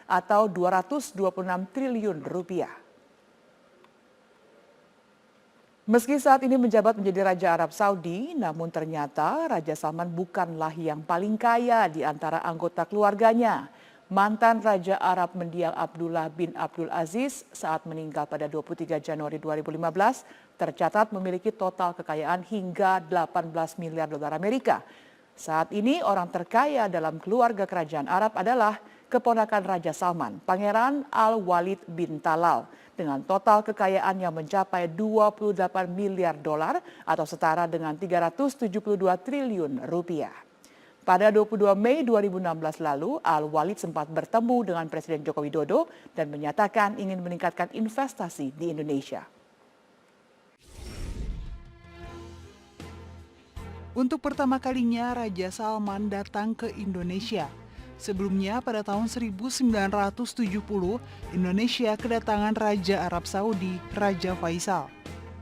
atau 226 triliun rupiah. Meski saat ini menjabat menjadi Raja Arab Saudi, namun ternyata Raja Salman bukanlah yang paling kaya di antara anggota keluarganya. Mantan Raja Arab Mendiang Abdullah bin Abdul Aziz saat meninggal pada 23 Januari 2015 tercatat memiliki total kekayaan hingga 18 miliar dolar Amerika. Saat ini orang terkaya dalam keluarga kerajaan Arab adalah keponakan Raja Salman, Pangeran Al-Walid bin Talal, dengan total kekayaan yang mencapai 28 miliar dolar atau setara dengan 372 triliun rupiah. Pada 22 Mei 2016 lalu, Al-Walid sempat bertemu dengan Presiden Joko Widodo dan menyatakan ingin meningkatkan investasi di Indonesia. Untuk pertama kalinya, Raja Salman datang ke Indonesia. Sebelumnya, pada tahun 1970, Indonesia kedatangan Raja Arab Saudi, Raja Faisal.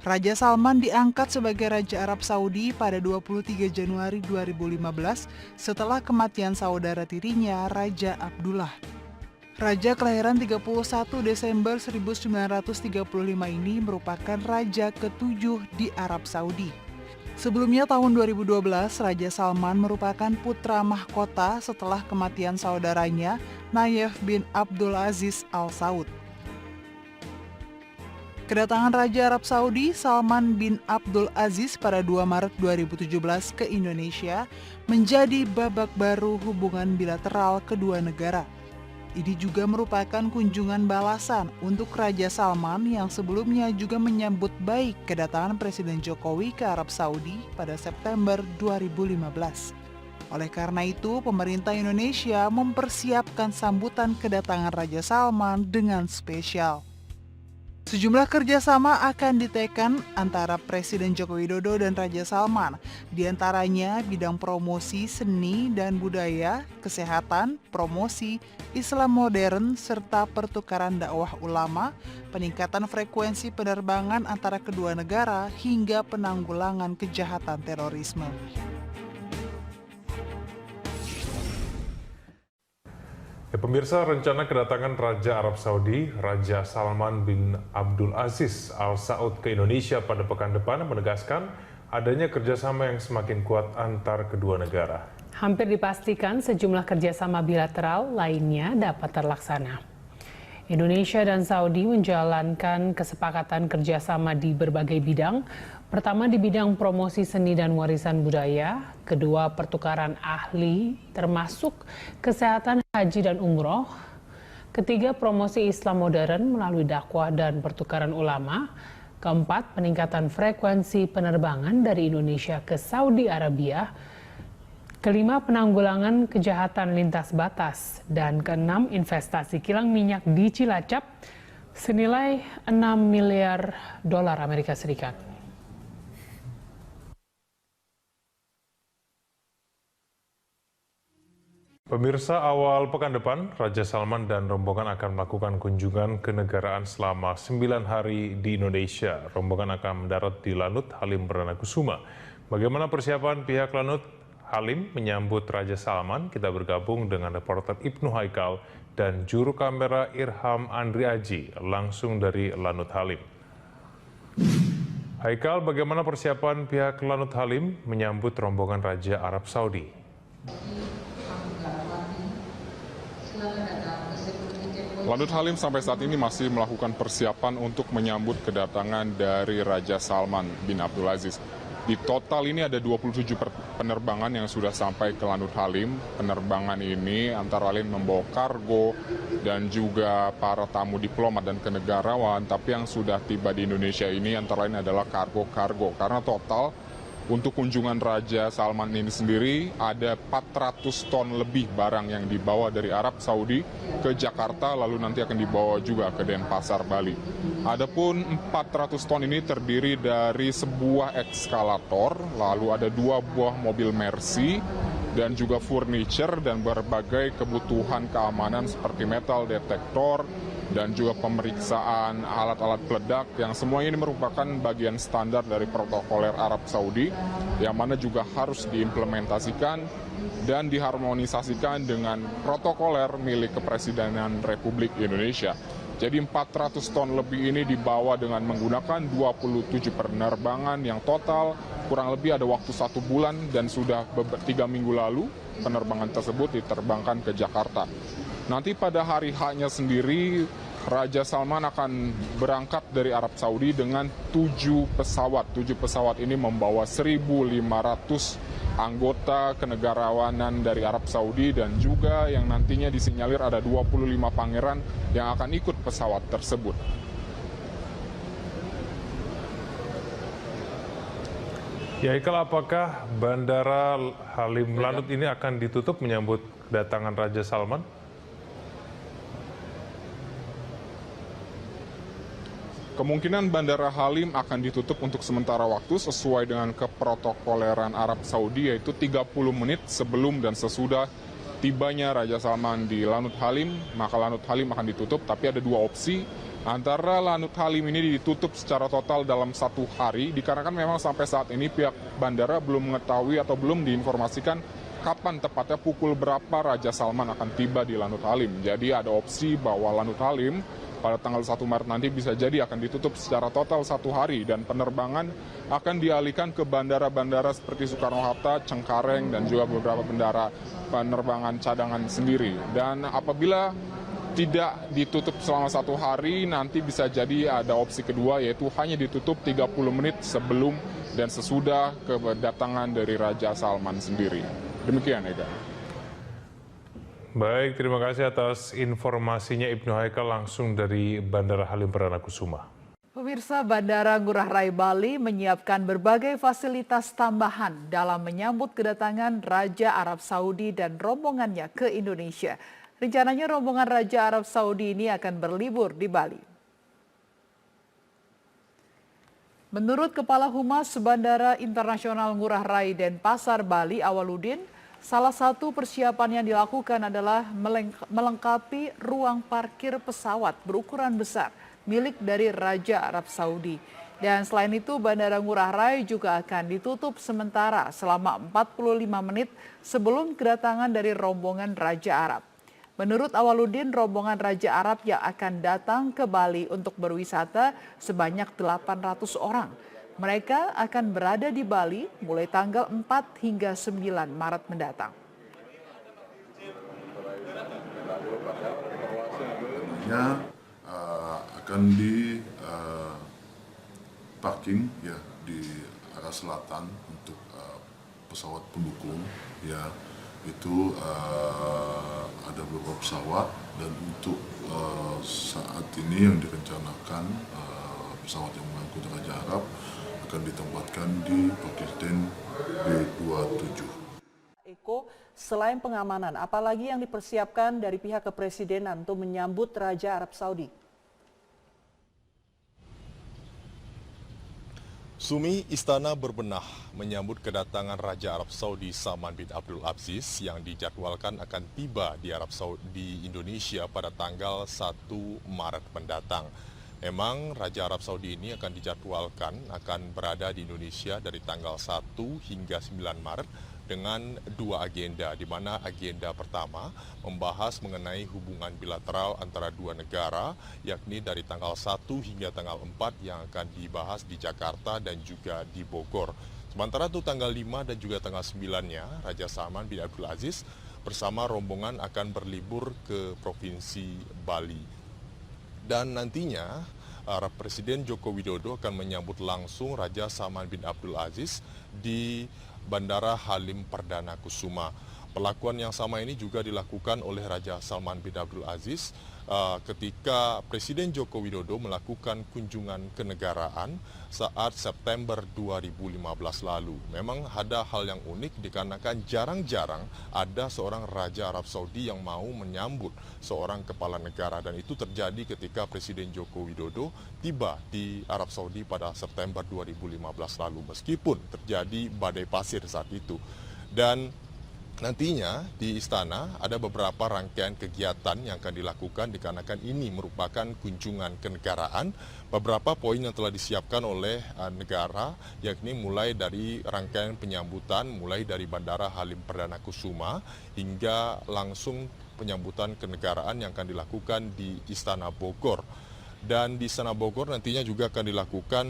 Raja Salman diangkat sebagai Raja Arab Saudi pada 23 Januari 2015 setelah kematian saudara tirinya, Raja Abdullah. Raja kelahiran 31 Desember 1935 ini merupakan raja ke-7 di Arab Saudi. Sebelumnya tahun 2012, Raja Salman merupakan putra mahkota setelah kematian saudaranya, Nayef bin Abdul Aziz Al Saud. Kedatangan Raja Arab Saudi, Salman bin Abdul Aziz pada 2 Maret 2017 ke Indonesia menjadi babak baru hubungan bilateral kedua negara. Ini juga merupakan kunjungan balasan untuk Raja Salman yang sebelumnya juga menyambut baik kedatangan Presiden Jokowi ke Arab Saudi pada September 2015. Oleh karena itu, pemerintah Indonesia mempersiapkan sambutan kedatangan Raja Salman dengan spesial. Sejumlah kerjasama akan ditekan antara Presiden Joko Widodo dan Raja Salman, di antaranya bidang promosi seni dan budaya, kesehatan, promosi, Islam modern, serta pertukaran dakwah ulama, peningkatan frekuensi penerbangan antara kedua negara, hingga penanggulangan kejahatan terorisme. Ya, pemirsa, rencana kedatangan Raja Arab Saudi, Raja Salman bin Abdul Aziz Al Saud ke Indonesia pada pekan depan menegaskan adanya kerjasama yang semakin kuat antar kedua negara. Hampir dipastikan sejumlah kerjasama bilateral lainnya dapat terlaksana. Indonesia dan Saudi menjalankan kesepakatan kerjasama di berbagai bidang. Pertama di bidang promosi seni dan warisan budaya, kedua pertukaran ahli termasuk kesehatan, haji dan umroh, ketiga promosi Islam modern melalui dakwah dan pertukaran ulama, keempat peningkatan frekuensi penerbangan dari Indonesia ke Saudi Arabia, kelima penanggulangan kejahatan lintas batas, dan keenam investasi kilang minyak di Cilacap senilai 6 miliar dolar Amerika Serikat. Pemirsa, awal pekan depan, Raja Salman dan rombongan akan melakukan kunjungan kenegaraan selama 9 hari di Indonesia. Rombongan akan mendarat di Lanut Halim Perdana Kusuma. Bagaimana persiapan pihak Lanut Halim menyambut Raja Salman? Kita bergabung dengan reporter Ibnu Haikal dan juru kamera Irham Andri Aji langsung dari Lanut Halim. Haikal, bagaimana persiapan pihak Lanut Halim menyambut rombongan Raja Arab Saudi? Lanut Halim sampai saat ini masih melakukan persiapan untuk menyambut kedatangan dari Raja Salman bin Abdul Aziz. Di total ini ada 27 penerbangan yang sudah sampai ke Lanut Halim. Penerbangan ini antara lain membawa kargo dan juga para tamu diplomat dan kenegarawan. Tapi yang sudah tiba di Indonesia ini antara lain adalah kargo-kargo. Karena total untuk kunjungan Raja Salman ini sendiri ada 400 ton lebih barang yang dibawa dari Arab Saudi ke Jakarta lalu nanti akan dibawa juga ke Denpasar, Bali. Adapun 400 ton ini terdiri dari sebuah ekskalator, lalu ada 2 buah mobil Mercy dan juga furniture dan berbagai kebutuhan keamanan seperti metal detektor dan juga pemeriksaan alat-alat peledak yang semuanya ini merupakan bagian standar dari protokoler Arab Saudi yang mana juga harus diimplementasikan dan diharmonisasikan dengan protokoler milik Kepresidenan Republik Indonesia. Jadi 400 ton lebih ini dibawa dengan menggunakan 27 penerbangan yang total kurang lebih ada waktu 1 bulan dan sudah 3 minggu lalu penerbangan tersebut diterbangkan ke Jakarta. Nanti pada hari H-nya sendiri Raja Salman akan berangkat dari Arab Saudi dengan 7 pesawat. 7 pesawat ini membawa 1.500 anggota kenegarawanan dari Arab Saudi dan juga yang nantinya disinyalir ada 25 pangeran yang akan ikut pesawat tersebut. Ya, Iqbal, apakah Bandara Halim Lanut ini akan ditutup menyambut kedatangan Raja Salman? Kemungkinan Bandara Halim akan ditutup untuk sementara waktu sesuai dengan keprotokoleran Arab Saudi, yaitu 30 menit sebelum dan sesudah tibanya Raja Salman di Lanut Halim, maka Lanut Halim akan ditutup, tapi ada 2 opsi. Antara Lanut Halim ini ditutup secara total dalam 1 hari, dikarenakan memang sampai saat ini pihak bandara belum mengetahui atau belum diinformasikan kapan tepatnya pukul berapa Raja Salman akan tiba di Lanut Halim. Jadi ada opsi bahwa Lanut Halim pada tanggal 1 Maret nanti bisa jadi akan ditutup secara total 1 hari dan penerbangan akan dialihkan ke bandara-bandara seperti Soekarno-Hatta, Cengkareng, dan juga beberapa bandara penerbangan cadangan sendiri. Dan apabila tidak ditutup selama 1 hari, nanti bisa jadi ada opsi kedua, yaitu hanya ditutup 30 menit sebelum dan sesudah kedatangan dari Raja Salman sendiri. Demikian, Ega. Baik, terima kasih atas informasinya Ibnu Haikal langsung dari Bandara Halim Perdana Kusuma. Pemirsa, Bandara Ngurah Rai Bali menyiapkan berbagai fasilitas tambahan dalam menyambut kedatangan Raja Arab Saudi dan rombongannya ke Indonesia. Rencananya rombongan Raja Arab Saudi ini akan berlibur di Bali. Menurut Kepala Humas Bandara Internasional Ngurah Rai Denpasar Bali, Awaludin, salah satu persiapan yang dilakukan adalah melengkapi ruang parkir pesawat berukuran besar milik dari Raja Arab Saudi. Dan selain itu, Bandara Ngurah Rai juga akan ditutup sementara selama 45 menit sebelum kedatangan dari rombongan Raja Arab. Menurut Awaludin, rombongan Raja Arab yang akan datang ke Bali untuk berwisata sebanyak 800 orang. Mereka akan berada di Bali mulai tanggal 4 hingga 9 Maret mendatang. Akan di parking ya di arah selatan untuk pesawat pendukung ya, itu ada beberapa pesawat, dan untuk saat ini yang direncanakan pesawat yang mengangkut Raja Arab akan ditempatkan di Pakistan B27. Eko, selain pengamanan, apalagi yang dipersiapkan dari pihak kepresidenan untuk menyambut Raja Arab Saudi? Sumi, Istana berbenah menyambut kedatangan Raja Arab Saudi Salman bin Abdul Aziz yang dijadwalkan akan tiba di Arab Saudi di Indonesia pada tanggal 1 Maret mendatang. Memang Raja Arab Saudi ini akan dijadwalkan akan berada di Indonesia dari tanggal 1 hingga 9 Maret dengan 2 agenda, di mana agenda pertama membahas mengenai hubungan bilateral antara 2 negara, yakni dari tanggal 1 hingga tanggal 4 yang akan dibahas di Jakarta dan juga di Bogor. Sementara itu tanggal 5 dan juga tanggal 9-nya, Raja Salman bin Abdul Aziz bersama rombongan akan berlibur ke Provinsi Bali. Dan nantinya Presiden Joko Widodo akan menyambut langsung Raja Salman bin Abdul Aziz di Bandara Halim Perdana Kusuma. Perlakuan yang sama ini juga dilakukan oleh Raja Salman bin Abdul Aziz ketika Presiden Joko Widodo melakukan kunjungan kenegaraan saat September 2015 lalu. Memang ada hal yang unik dikarenakan jarang-jarang ada seorang Raja Arab Saudi yang mau menyambut seorang kepala negara, dan itu terjadi ketika Presiden Joko Widodo tiba di Arab Saudi pada September 2015 lalu, meskipun terjadi badai pasir saat itu. Dan nantinya di istana ada beberapa rangkaian kegiatan yang akan dilakukan dikarenakan ini merupakan kunjungan kenegaraan. Beberapa poin yang telah disiapkan oleh negara, yakni mulai dari rangkaian penyambutan, mulai dari Bandara Halim Perdana Kusuma hingga langsung penyambutan kenegaraan yang akan dilakukan di Istana Bogor. Dan di Istana Bogor nantinya juga akan dilakukan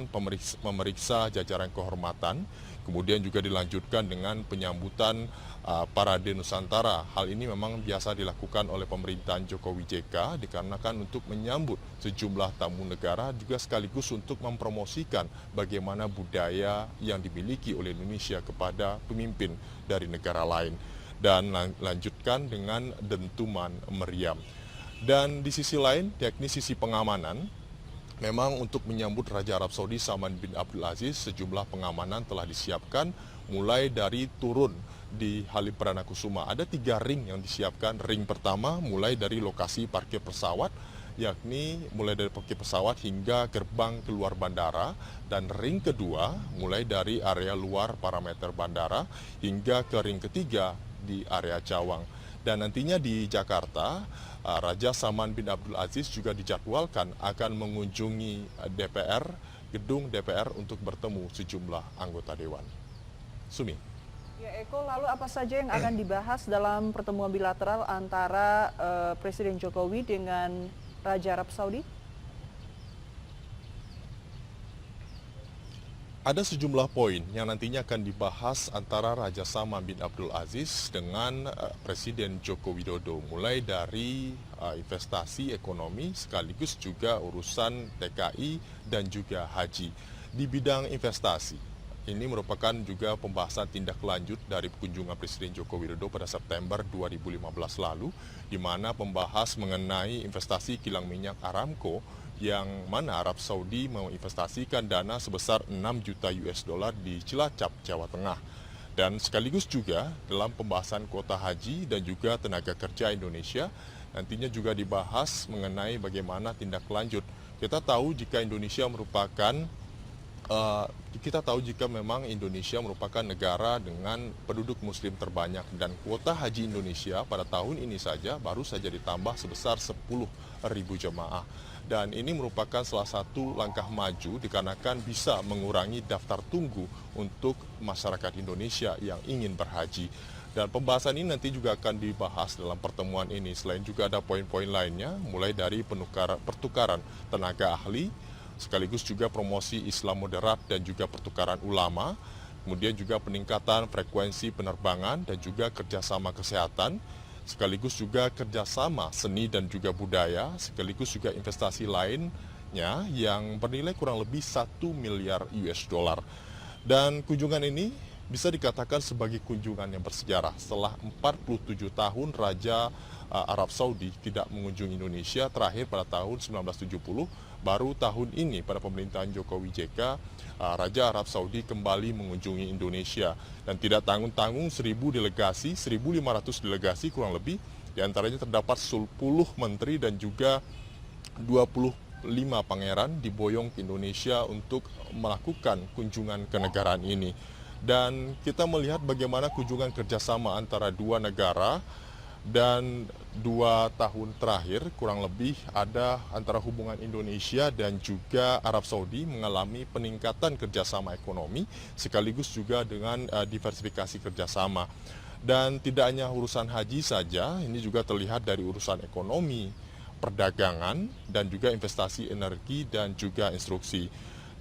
memeriksa jajaran kehormatan, kemudian juga dilanjutkan dengan penyambutan Parade Nusantara. Hal ini memang biasa dilakukan oleh pemerintahan Jokowi JK dikarenakan untuk menyambut sejumlah tamu negara juga sekaligus untuk mempromosikan bagaimana budaya yang dimiliki oleh Indonesia kepada pemimpin dari negara lain. Dan lanjutkan dengan dentuman meriam. Dan di sisi lain, yakni sisi pengamanan, memang untuk menyambut Raja Arab Saudi Salman bin Abdul Aziz, sejumlah pengamanan telah disiapkan mulai dari turun di Halim Perdana Kusuma. Ada 3 ring yang disiapkan. Ring pertama mulai dari lokasi parkir pesawat, yakni mulai dari parkir pesawat hingga gerbang keluar bandara. Dan ring kedua mulai dari area luar parameter bandara hingga ke ring ketiga di area Cawang. Dan nantinya di Jakarta, Raja Salman bin Abdul Aziz juga dijadwalkan akan mengunjungi DPR, gedung DPR untuk bertemu sejumlah anggota dewan. Sumi. Ya Eko, lalu apa saja yang akan dibahas dalam pertemuan bilateral antara Presiden Jokowi dengan Raja Arab Saudi? Ada sejumlah poin yang nantinya akan dibahas antara Raja Salman bin Abdul Aziz dengan Presiden Joko Widodo, mulai dari investasi ekonomi sekaligus juga urusan TKI dan juga haji. Di bidang investasi, ini merupakan juga pembahasan tindak lanjut dari kunjungan Presiden Joko Widodo pada September 2015 lalu, di mana membahas mengenai investasi kilang minyak Aramco, yang mana Arab Saudi menginvestasikan dana sebesar 6 juta US dollar di Cilacap, Jawa Tengah. Dan sekaligus juga dalam pembahasan kuota haji dan juga tenaga kerja Indonesia, nantinya juga dibahas mengenai bagaimana tindak lanjut. Kita tahu jika memang Indonesia merupakan negara dengan penduduk muslim terbanyak dan kuota haji Indonesia pada tahun ini saja baru saja ditambah sebesar 10.000 jemaah. Dan ini merupakan salah satu langkah maju dikarenakan bisa mengurangi daftar tunggu untuk masyarakat Indonesia yang ingin berhaji. Dan pembahasan ini nanti juga akan dibahas dalam pertemuan ini. Selain juga ada poin-poin lainnya, mulai dari pertukaran tenaga ahli, sekaligus juga promosi Islam moderat dan juga pertukaran ulama, kemudian juga peningkatan frekuensi penerbangan dan juga kerjasama kesehatan, sekaligus juga kerjasama seni dan juga budaya, sekaligus juga investasi lainnya yang bernilai kurang lebih 1 miliar US dollar. Dan kunjungan ini bisa dikatakan sebagai kunjungan yang bersejarah. Setelah 47 tahun Raja Arab Saudi tidak mengunjungi Indonesia, terakhir pada tahun 1970, baru tahun ini pada pemerintahan Jokowi JK, Raja Arab Saudi kembali mengunjungi Indonesia. Dan tidak tanggung-tanggung 1.500 delegasi kurang lebih, diantaranya terdapat 10 menteri dan juga 25 pangeran diboyong ke Indonesia untuk melakukan kunjungan kenegaraan ini. Dan kita melihat bagaimana kunjungan kerjasama antara dua negara. Dan 2 tahun terakhir kurang lebih ada antara hubungan Indonesia dan juga Arab Saudi mengalami peningkatan kerjasama ekonomi sekaligus juga dengan diversifikasi kerjasama. Dan tidak hanya urusan haji saja, ini juga terlihat dari urusan ekonomi, perdagangan, dan juga investasi energi dan juga instruksi.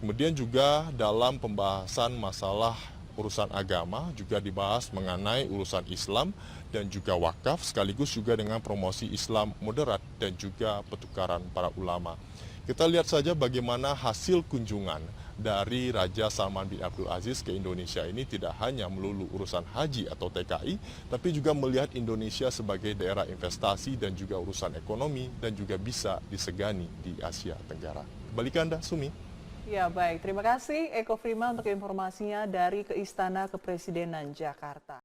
Kemudian juga dalam pembahasan masalah urusan agama juga dibahas mengenai urusan Islam dan juga wakaf, sekaligus juga dengan promosi Islam moderat dan juga pertukaran para ulama. Kita lihat saja bagaimana hasil kunjungan dari Raja Salman bin Abdul Aziz ke Indonesia ini tidak hanya melulu urusan haji atau TKI, tapi juga melihat Indonesia sebagai daerah investasi dan juga urusan ekonomi dan juga bisa disegani di Asia Tenggara. Kembali ke Anda, Sumi. Ya baik, terima kasih Eko Frima untuk informasinya dari Istana Kepresidenan Jakarta.